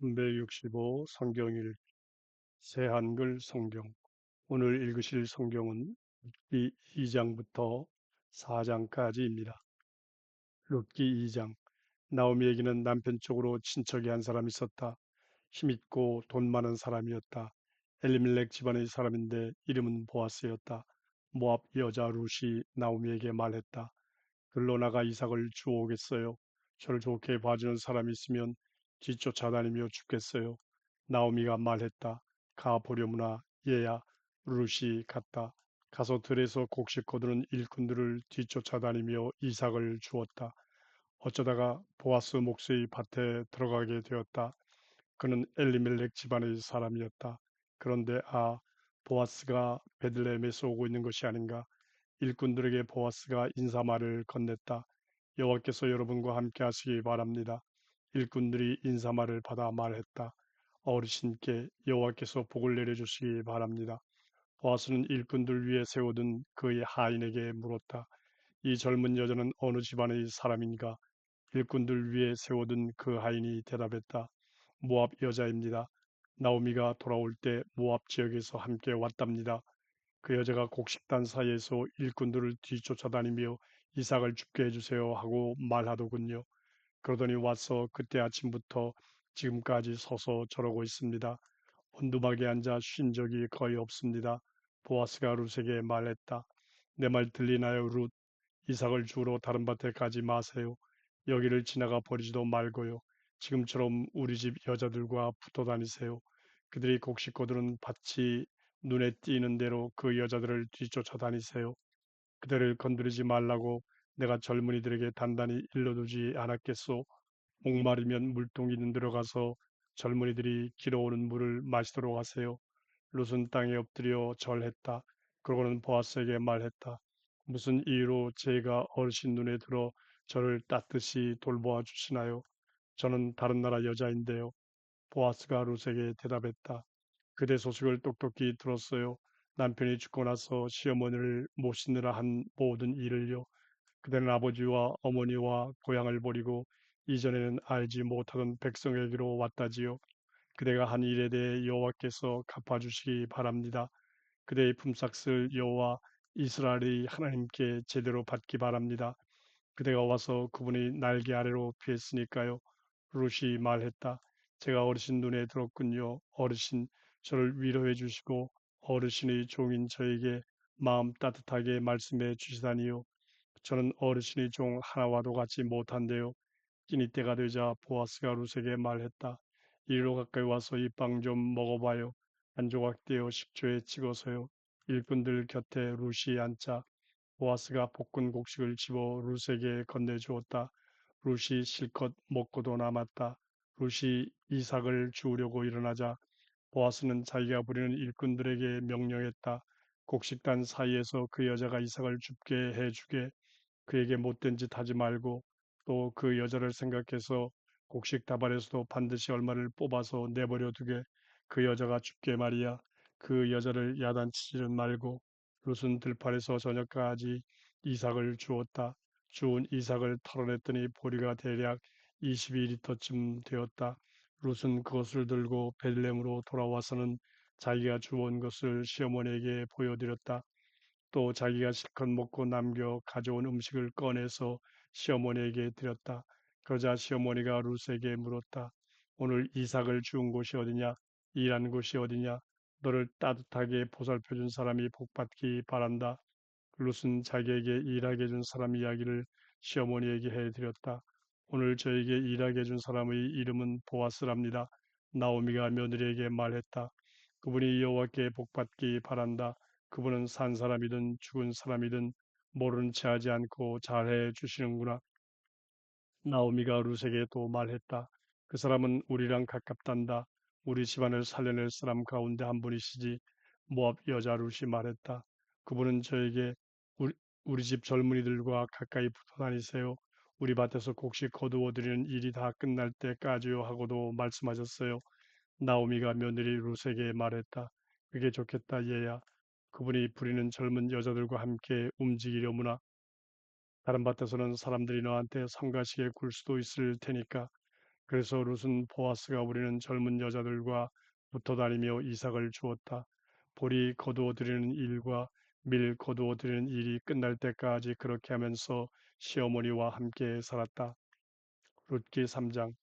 365 성경일 새한글 성경. 오늘 읽으실 성경은 룻기 2장부터 4장까지입니다. 룻기 2장. 나오미에게는 남편 쪽으로 친척이 한 사람이 있었다. 힘있고 돈 많은 사람이었다. 엘리멜렉 집안의 사람인데 이름은 보아스였다. 모압 여자 룻이 나오미에게 말했다. 글로 나가 이삭을 주워오겠어요. 저를 좋게 봐주는 사람이 있으면 뒤쫓아다니며 죽겠어요. 나오미가 말했다. 가 보려무나 얘야. 룻이 갔다. 가서 들에서 곡식 거두는 일꾼들을 뒤쫓아다니며 이삭을 주었다. 어쩌다가 보아스 목수의 밭에 들어가게 되었다. 그는 엘리멜렉 집안의 사람이었다. 그런데 보아스가 베들레헴에서 오고 있는 것이 아닌가. 일꾼들에게 보아스가 인사말을 건넸다. 여호와께서 여러분과 함께 하시기 바랍니다. 일꾼들이 인사말을 받아 말했다. 어르신께 여호와께서 복을 내려주시기 바랍니다. 보아스는 일꾼들 위에 세워둔 그의 하인에게 물었다. 이 젊은 여자는 어느 집안의 사람인가? 일꾼들 위에 세워둔 그 하인이 대답했다. 모압 여자입니다. 나오미가 돌아올 때 모압 지역에서 함께 왔답니다. 그 여자가 곡식단 사이에서 일꾼들을 뒤쫓아다니며 이삭을 죽게 해주세요 하고 말하더군요. 그러더니 와서 그때 아침부터 지금까지 서서 저러고 있습니다. 원두막에 앉아 쉰 적이 거의 없습니다. 보아스가 룻에게 말했다. 내 말 들리나요, 룻? 이삭을 주우러 다른 밭에 가지 마세요. 여기를 지나가 버리지도 말고요. 지금처럼 우리 집 여자들과 붙어 다니세요. 그들이 곡식 거두는 밭이 눈에 띄는 대로 그 여자들을 뒤쫓아 다니세요. 그들을 건드리지 말라고 내가 젊은이들에게 단단히 일러두지 않았겠소. 목마르면 물동이 있는 데로 가서 젊은이들이 길어오는 물을 마시도록 하세요. 룻은 땅에 엎드려 절했다. 그러고는 보아스에게 말했다. 무슨 이유로 제가 어르신 눈에 들어 저를 따뜻이 돌보아 주시나요? 저는 다른 나라 여자인데요. 보아스가 룻에게 대답했다. 그대 소식을 똑똑히 들었어요. 남편이 죽고 나서 시어머니를 모시느라 한 모든 일을요. 그대는 아버지와 어머니와 고향을 버리고 이전에는 알지 못하던 백성에게로 왔다지요. 그대가 한 일에 대해 여호와께서 갚아주시기 바랍니다. 그대의 품삯을 여호와 이스라엘의 하나님께 제대로 받기 바랍니다. 그대가 와서 그분의 날개 아래로 피했으니까요. 룻이 말했다. 제가 어르신 눈에 들었군요. 어르신 저를 위로해 주시고 어르신의 종인 저에게 마음 따뜻하게 말씀해 주시다니요. 저는 어르신의 종 하나와도 같지 못한데요. 끼니 때가 되자 보아스가 룻에게 말했다. 이리로 가까이 와서 이 빵 좀 먹어봐요. 한 조각 떼어 식초에 찍어서요. 일꾼들 곁에 룻이 앉자 보아스가 볶은 곡식을 집어 룻에게 건네주었다. 룻이 실컷 먹고도 남았다. 룻이 이삭을 주우려고 일어나자 보아스는 자기가 부리는 일꾼들에게 명령했다. 곡식단 사이에서 그 여자가 이삭을 죽게 해주게 그에게 못된 짓 하지 말고 또 그 여자를 생각해서 곡식 다발에서도 반드시 얼마를 뽑아서 내버려 두게 그 여자가 죽게 말이야. 그 여자를 야단치지는 말고 룻은 들판에서 저녁까지 이삭을 주었다. 주운 이삭을 털어냈더니 보리가 대략 22리터쯤 되었다. 룻은 그것을 들고 베들레헴으로 돌아와서는 자기가 주운 것을 시어머니에게 보여드렸다. 또 자기가 실컷 먹고 남겨 가져온 음식을 꺼내서 시어머니에게 드렸다. 그러자 시어머니가 룻에게 물었다. 오늘 이삭을 주운 곳이 어디냐? 일한 곳이 어디냐? 너를 따뜻하게 보살펴 준 사람이 복받기 바란다. 룻은 자기에게 일하게 해준 사람 이야기를 시어머니에게 해드렸다. 오늘 저에게 일하게 해준 사람의 이름은 보아스랍니다. 나오미가 며느리에게 말했다. 그분이 여호와께 복받기 바란다. 그분은 산 사람이든 죽은 사람이든 모르는 체 하지 않고 잘해 주시는구나. 나오미가 룻에게 또 말했다. 그 사람은 우리랑 가깝단다. 우리 집안을 살려낼 사람 가운데 한 분이시지. 모압 여자 룻이 말했다. 그분은 저에게 우리, 우리 집 젊은이들과 가까이 붙어 다니세요. 우리 밭에서 곡식 거두어 들이는 일이 다 끝날 때까지요 하고도 말씀하셨어요. 나오미가 며느리 룻에게 말했다. 그게 좋겠다 얘야. 그분이 부리는 젊은 여자들과 함께 움직이려무나. 다른 밭에서는 사람들이 너한테 성가시게 굴 수도 있을 테니까 그래서 룻은 보아스가 우리는 젊은 여자들과 붙어 다니며 이삭을 주었다. 보리 거두어 들이는 일과 밀 거두어 들이는 일이 끝날 때까지 그렇게 하면서 시어머니와 함께 살았다. 룻기 3장.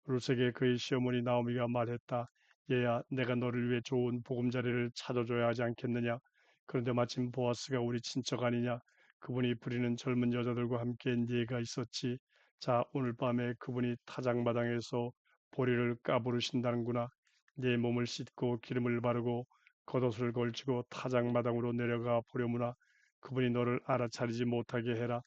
룻에게 그의 시어머니 나오미가 말했다. 얘야, 내가 너를 위해 좋은 보금자리를 찾아줘야 하지 않겠느냐? 그런데 마침 보아스가 우리 친척 아니냐? 그분이 부리는 젊은 여자들과 함께 네가 있었지. 자, 오늘 밤에 그분이 타작마당에서 보리를 까부르신다는구나. 네 몸을 씻고 기름을 바르고 겉옷을 걸치고 타작마당으로 내려가 보려무나. 그분이 너를 알아차리지 못하게 해라.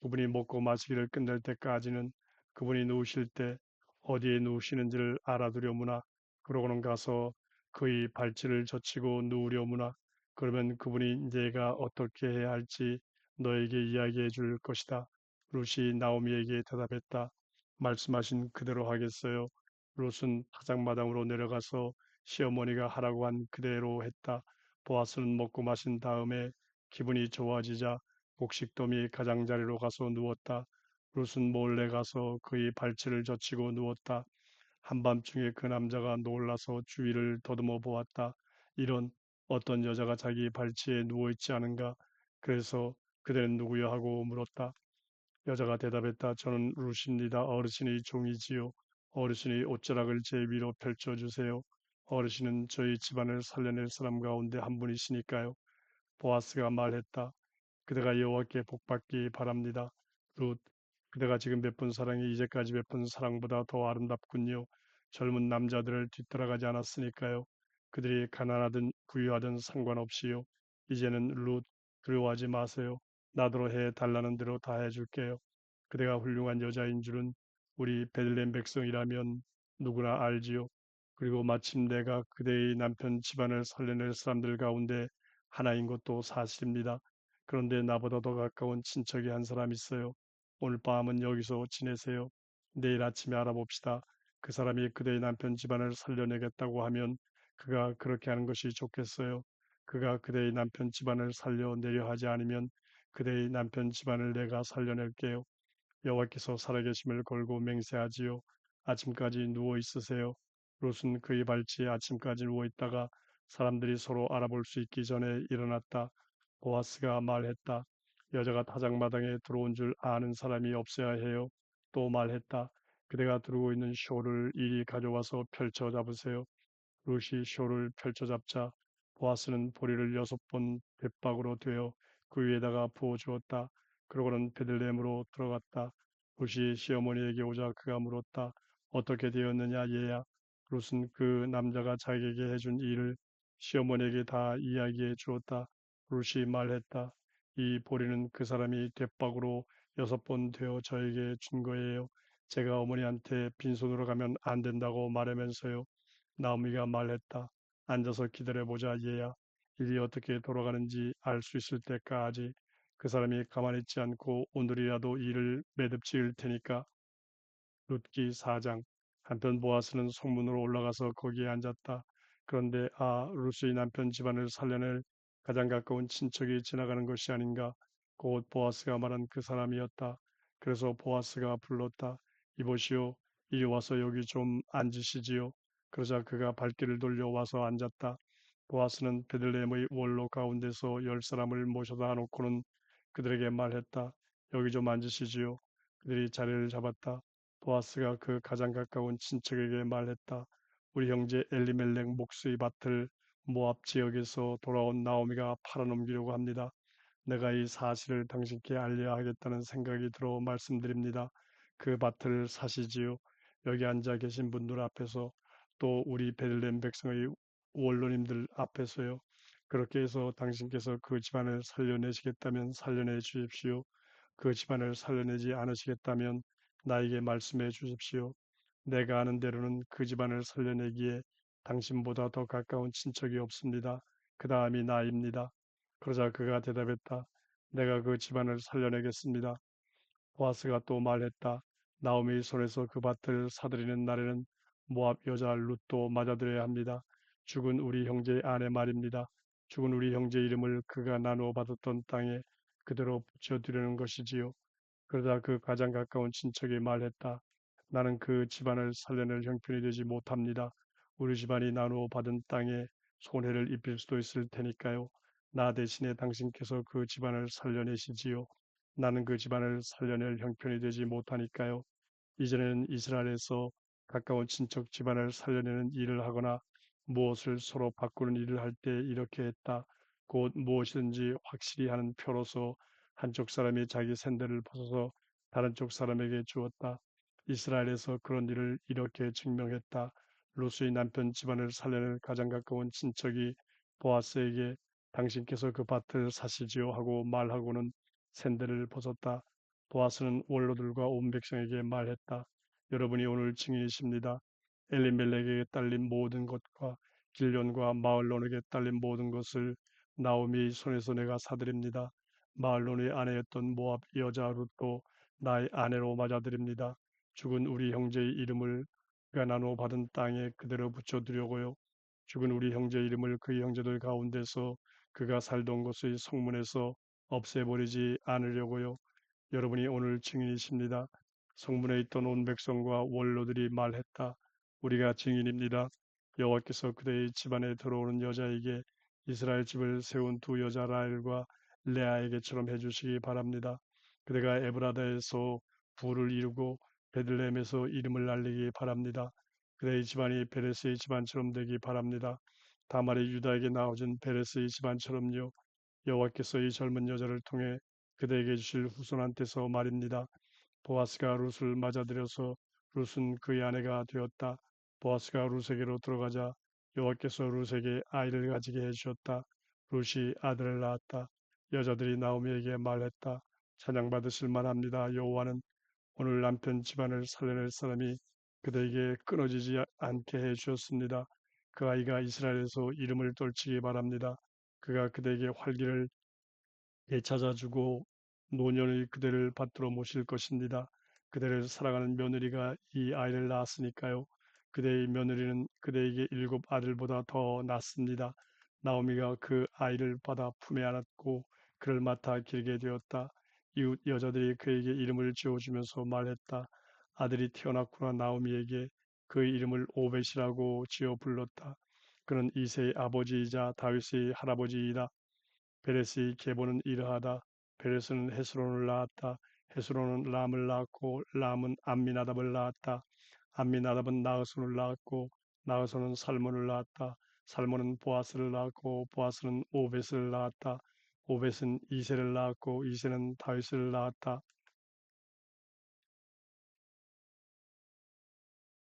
그분이 먹고 마시기를 끝낼 때까지는 그분이 누우실 때 어디에 누우시는지를 알아두려무나. 그러고는 가서 그의 발치를 젖히고 누우려무나. 그러면 그분이 네가 어떻게 해야 할지 너에게 이야기해 줄 것이다. 룻이 나오미에게 대답했다. 말씀하신 그대로 하겠어요. 룻은 타작마당으로 내려가서 시어머니가 하라고 한 그대로 했다. 보아스는 먹고 마신 다음에 기분이 좋아지자 곡식더미 가장자리로 가서 누웠다. 룻은 몰래 가서 그의 발치를 젖히고 누웠다. 한밤중에 그 남자가 놀라서 주위를 더듬어 보았다. 이런 어떤 여자가 자기 발치에 누워있지 않은가? 그래서 그대는 누구여 하고 물었다. 여자가 대답했다. 저는 룻입니다. 어르신의 종이지요. 어르신의 옷자락을 제 위로 펼쳐주세요. 어르신은 저희 집안을 살려낼 사람 가운데 한 분이시니까요. 보아스가 말했다. 그대가 여호와께 복받기 바랍니다. 룻, 그대가 지금 베푼 사랑이 이제까지 베푼 사랑보다 더 아름답군요. 젊은 남자들을 뒤따라가지 않았으니까요. 그들이 가난하든 부유하든 상관없이요. 이제는 룻, 두려워하지 마세요. 나더러 해 달라는 대로 다 해줄게요. 그대가 훌륭한 여자인 줄은 우리 베들레헴 백성이라면 누구나 알지요. 그리고 마침 내가 그대의 남편 집안을 살려낼 사람들 가운데 하나인 것도 사실입니다. 그런데 나보다 더 가까운 친척이 한 사람 있어요. 오늘 밤은 여기서 지내세요. 내일 아침에 알아봅시다. 그 사람이 그대의 남편 집안을 살려내겠다고 하면 그가 그렇게 하는 것이 좋겠어요. 그가 그대의 남편 집안을 살려내려 하지 않으면 그대의 남편 집안을 내가 살려낼게요. 여호와께서 살아계심을 걸고 맹세하지요. 아침까지 누워 있으세요. 롯은 그의 발치에 아침까지 누워 있다가 사람들이 서로 알아볼 수 있기 전에 일어났다. 보아스가 말했다. 여자가 타작마당에 들어온 줄 아는 사람이 없어야 해요. 또 말했다. 그대가 들고 있는 쇼를 이리 가져와서 펼쳐 잡으세요. 롯이 쇼를 펼쳐 잡자 보아스는 보리를 6번 뱃박으로 되어 그 위에다가 부어 주었다. 그러고는 베들레헴으로 들어갔다. 롯이 시어머니에게 오자 그가 물었다. 어떻게 되었느냐 얘야. 롯은 그 남자가 자기에게 해준 일을 시어머니에게 다 이야기해 주었다. 롯이 말했다. 이 보리는 그 사람이 뱃박으로 6번 되어 저에게 준 거예요. 제가 어머니한테 빈손으로 가면 안 된다고 말하면서요. 나오미가 말했다. 앉아서 기다려보자 얘야. 일이 어떻게 돌아가는지 알 수 있을 때까지 그 사람이 가만히 있지 않고 오늘이라도 일을 매듭지을 테니까. 룻기 4장. 한편 보아스는 성문으로 올라가서 거기에 앉았다. 그런데 룻의 남편 집안을 살려낼 가장 가까운 친척이 지나가는 것이 아닌가. 곧 보아스가 말한 그 사람이었다. 그래서 보아스가 불렀다. 이보시오. 이리 와서 여기 좀 앉으시지요. 그러자 그가 발길을 돌려 와서 앉았다. 보아스는 베들레헴의 원로 가운데서 10사람을 모셔다 놓고는 그들에게 말했다. 여기 좀 앉으시지요. 그들이 자리를 잡았다. 보아스가 그 가장 가까운 친척에게 말했다. 우리 형제 엘리멜렉 목수의 밭을 모압 지역에서 돌아온 나오미가 팔아넘기려고 합니다. 내가 이 사실을 당신께 알려야 하겠다는 생각이 들어 말씀드립니다. 그 밭을 사시지요. 여기 앉아 계신 분들 앞에서 또 우리 베들레헴 백성의 원로님들 앞에서요. 그렇게 해서 당신께서 그 집안을 살려내시겠다면 살려내 주십시오. 그 집안을 살려내지 않으시겠다면 나에게 말씀해 주십시오. 내가 아는 대로는 그 집안을 살려내기에 당신보다 더 가까운 친척이 없습니다. 그 다음이 나입니다. 그러자 그가 대답했다. 내가 그 집안을 살려내겠습니다. 보아스가 또 말했다. 나오미의 손에서 그 밭을 사들이는 날에는 모압 여자 룻도 맞아들여야 합니다. 죽은 우리 형제의 아내 말입니다. 죽은 우리 형제 이름을 그가 나누어 받았던 땅에 그대로 붙여두려는 것이지요. 그러다 그 가장 가까운 친척이 말했다. 나는 그 집안을 살려낼 형편이 되지 못합니다. 우리 집안이 나누어 받은 땅에 손해를 입힐 수도 있을 테니까요. 나 대신에 당신께서 그 집안을 살려내시지요. 나는 그 집안을 살려낼 형편이 되지 못하니까요. 이전에는 이스라엘에서 가까운 친척 집안을 살려내는 일을 하거나 무엇을 서로 바꾸는 일을 할 때 이렇게 했다. 곧 무엇이든지 확실히 하는 표로서 한쪽 사람이 자기 샌들을 벗어서 다른 쪽 사람에게 주었다. 이스라엘에서 그런 일을 이렇게 증명했다. 루스의 남편 집안을 살려낼 가장 가까운 친척이 보아스에게 당신께서 그 밭을 사시지요 하고 말하고는 샌들을 벗었다. 보아스는 원로들과 온 백성에게 말했다. 여러분이 오늘 증인이십니다. 엘리멜렉에게 딸린 모든 것과 길련과 마을론에게 딸린 모든 것을 나오미의 손에서 내가 사드립니다. 마을론의 아내였던 모압 여자 룻도 나의 아내로 맞아드립니다. 죽은 우리 형제의 이름을 그가 나누어 받은 땅에 그대로 붙여두려고요. 죽은 우리 형제 이름을 그 형제들 가운데서 그가 살던 곳의 성문에서 없애버리지 않으려고요. 여러분이 오늘 증인이십니다. 성문에 있던 온 백성과 원로들이 말했다. 우리가 증인입니다. 여호와께서 그대의 집안에 들어오는 여자에게 이스라엘 집을 세운 두 여자 라헬과 레아에게처럼 해주시기 바랍니다. 그대가 에브라다에서 부를 이루고 베들레헴에서 이름을 날리기 바랍니다. 그대의 집안이 베레스의 집안처럼 되기 바랍니다. 다말이 유다에게 나아진 베레스의 집안처럼요. 여호와께서 이 젊은 여자를 통해 그대에게 주실 후손한테서 말입니다. 보아스가 룻을 맞아들여서 룻은 그의 아내가 되었다. 보아스가 룻에게로 들어가자 여호와께서 룻에게 아이를 가지게 해주셨다. 룻이 아들을 낳았다. 여자들이 나오미에게 말했다. 찬양받으실 만합니다. 여호와는 오늘 남편 집안을 살려낼 사람이 그대에게 끊어지지 않게 해주셨습니다. 그 아이가 이스라엘에서 이름을 떨치기 바랍니다. 그가 그대에게 활기를 되찾아주고 노년의 그대를 받들어 모실 것입니다. 그대를 사랑하는 며느리가 이 아이를 낳았으니까요. 그대의 며느리는 그대에게 7 아들보다 더 낫습니다. 나오미가 그 아이를 받아 품에 안았고 그를 맡아 기르게 되었다. 이웃 여자들이 그에게 이름을 지어주면서 말했다. 아들이 태어났구나. 나오미에게 그의 이름을 오벳이라고 지어 불렀다. 그는 이세의 아버지이자 다윗의 할아버지이다. 베레스의 계보는 이러하다. 베레스는 헤스론을 낳았다. 헤스론은 람을 낳았고 람은 암미나답을 낳았다. 암미나답은 나흐손을 낳았고 나흐손은 살몬을 낳았다. 살몬은 보아스를 낳았고 보아스는 오벳을 낳았다. 오벳은 이세를 낳았고 이세는 다윗을 낳았다.